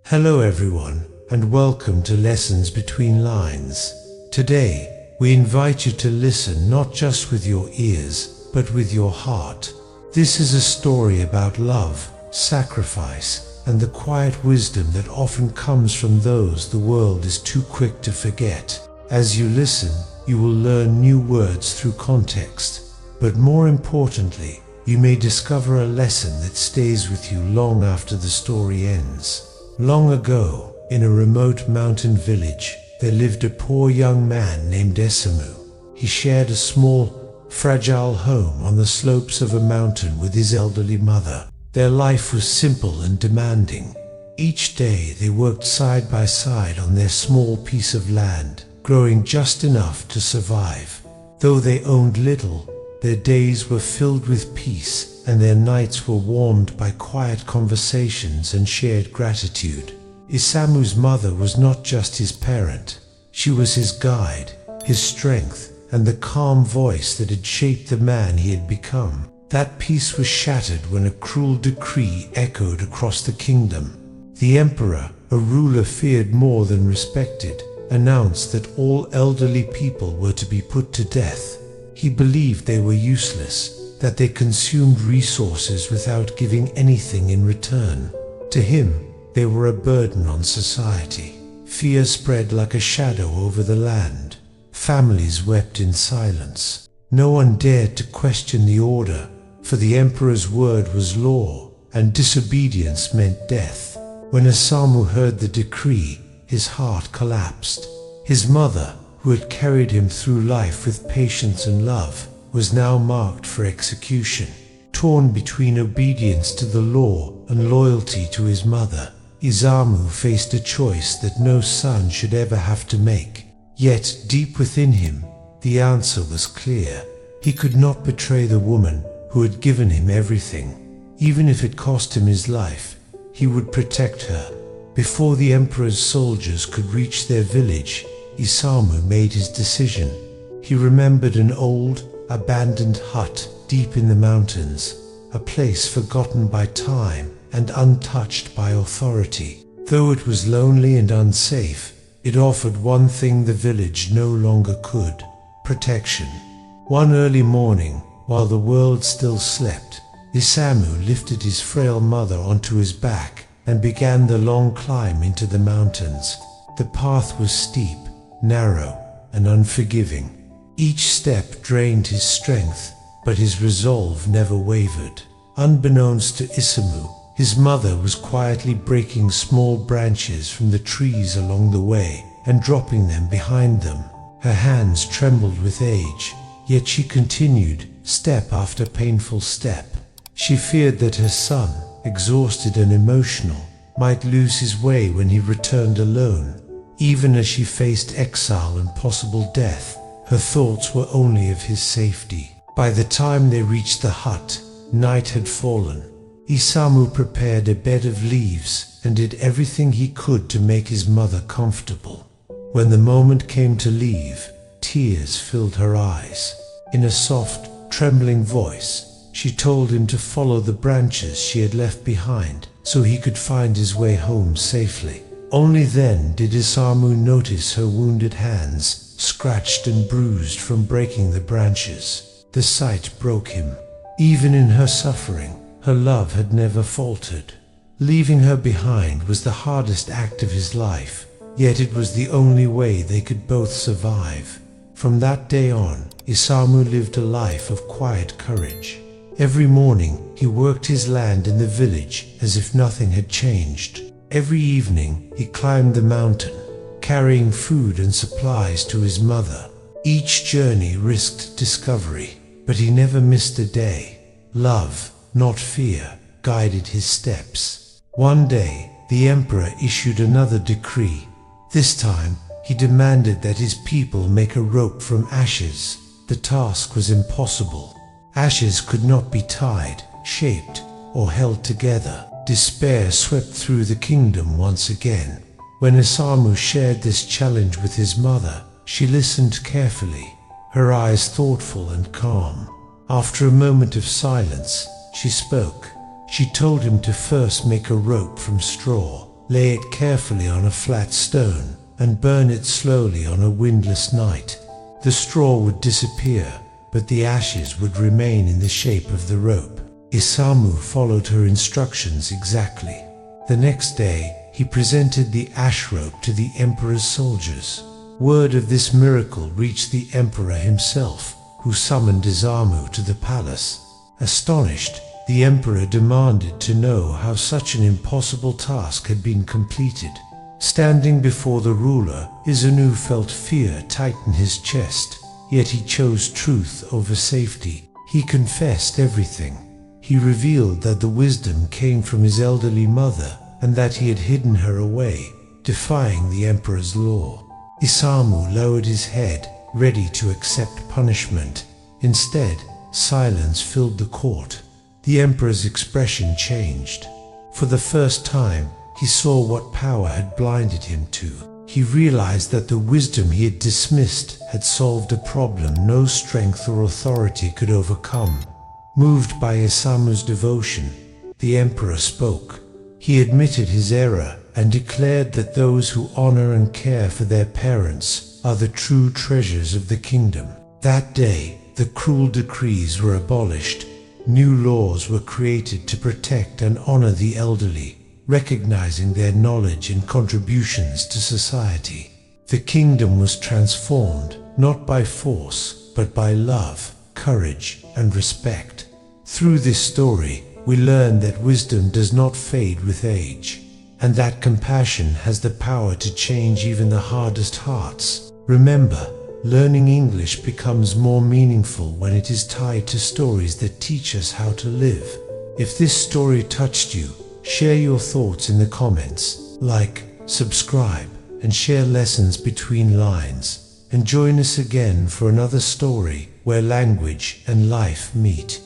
Hello everyone, and welcome to Lessons Between Lines. Today, we invite you to listen not just with your ears, but with your heart. This is a story about love, sacrifice, and the quiet wisdom that often comes from those the world is too quick to forget. As you listen, you will learn new words through context, but more importantly, you may discover a lesson that stays with you long after the story ends. Long ago, in a remote mountain village, there lived a poor young man named Esamu. He shared a small, fragile home on the slopes of a mountain with his elderly mother. Their life was simple and demanding. Each day they worked side by side on their small piece of land, growing just enough to survive. Though they owned little, their days were filled with peace, and their nights were warmed by quiet conversations and shared gratitude. Esamu's mother was not just his parent. She was his guide, his strength, and the calm voice that had shaped the man he had become. That peace was shattered when a cruel decree echoed across the kingdom. The emperor, a ruler feared more than respected, announced that all elderly people were to be put to death. He believed they were useless, that they consumed resources without giving anything in return. To him, they were a burden on society. Fear spread like a shadow over the land. Families wept in silence. No one dared to question the order, for the emperor's word was law, and disobedience meant death. When Esamu heard the decree, his heart collapsed. His mother, who had carried him through life with patience and love, was now marked for execution. Torn between obedience to the law and loyalty to his mother, Esamu faced a choice that no son should ever have to make. Yet, deep within him, the answer was clear. He could not betray the woman who had given him everything. Even if it cost him his life, he would protect her. Before the emperor's soldiers could reach their village, Esamu made his decision. He remembered an old, abandoned hut deep in the mountains, a place forgotten by time and untouched by authority. Though it was lonely and unsafe, it offered one thing the village no longer could: protection. One early morning, while the world still slept, Esamu lifted his frail mother onto his back and began the long climb into the mountains. The path was steep, narrow, and unforgiving. Each step drained his strength, but his resolve never wavered. Unbeknownst to Esamu, his mother was quietly breaking small branches from the trees along the way and dropping them behind them. Her hands trembled with age, yet she continued, step after painful step. She feared that her son, exhausted and emotional, might lose his way when he returned alone. Even as she faced exile and possible death, her thoughts were only of his safety. By the time they reached the hut, night had fallen. Esamu prepared a bed of leaves and did everything he could to make his mother comfortable. When the moment came to leave, tears filled her eyes. In a soft, trembling voice, she told him to follow the branches she had left behind so he could find his way home safely. Only then did Esamu notice her wounded hands, scratched and bruised from breaking the branches. The sight broke him. Even in her suffering, her love had never faltered. Leaving her behind was the hardest act of his life, yet it was the only way they could both survive. From that day on, Esamu lived a life of quiet courage. Every morning, he worked his land in the village as if nothing had changed. Every evening, he climbed the mountain, carrying food and supplies to his mother. Each journey risked discovery, but he never missed a day. Love, not fear, guided his steps. One day, the emperor issued another decree. This time, he demanded that his people make a rope from ashes. The task was impossible. Ashes could not be tied, shaped, or held together. Despair swept through the kingdom once again. When Esamu shared this challenge with his mother, she listened carefully, her eyes thoughtful and calm. After a moment of silence, she spoke. She told him to first make a rope from straw. lay it carefully on a flat stone, and burn it slowly on a windless night. The straw would disappear, but the ashes would remain in the shape of the rope. Isamu followed her instructions exactly. The next day, he presented the ash rope to the emperor's soldiers. Word of this miracle reached the emperor himself, who summoned Isamu to the palace. Astonished, the emperor demanded to know how such an impossible task had been completed. Standing before the ruler, Isamu felt fear tighten his chest, yet he chose truth over safety. He confessed everything. He revealed that the wisdom came from his elderly mother, and that he had hidden her away, defying the emperor's law. Isamu lowered his head, ready to accept punishment. Instead, silence filled the court. The emperor's expression changed. For the first time, he saw what power had blinded him to. He realized that the wisdom he had dismissed had solved a problem no strength or authority could overcome. Moved by Isamu's devotion, the emperor spoke. He admitted his error and declared that those who honor and care for their parents are the true treasures of the kingdom. That day, the cruel decrees were abolished. New laws were created to protect and honor the elderly, recognizing their knowledge and contributions to society. The kingdom was transformed, not by force, but by love, courage, and respect. Through this story, we learn that wisdom does not fade with age, and that compassion has the power to change even the hardest hearts. Remember, learning English becomes more meaningful when it is tied to stories that teach us how to live. If this story touched you, share your thoughts in the comments, like, subscribe, and share Lessons Between Lines, and join us again for another story where language and life meet.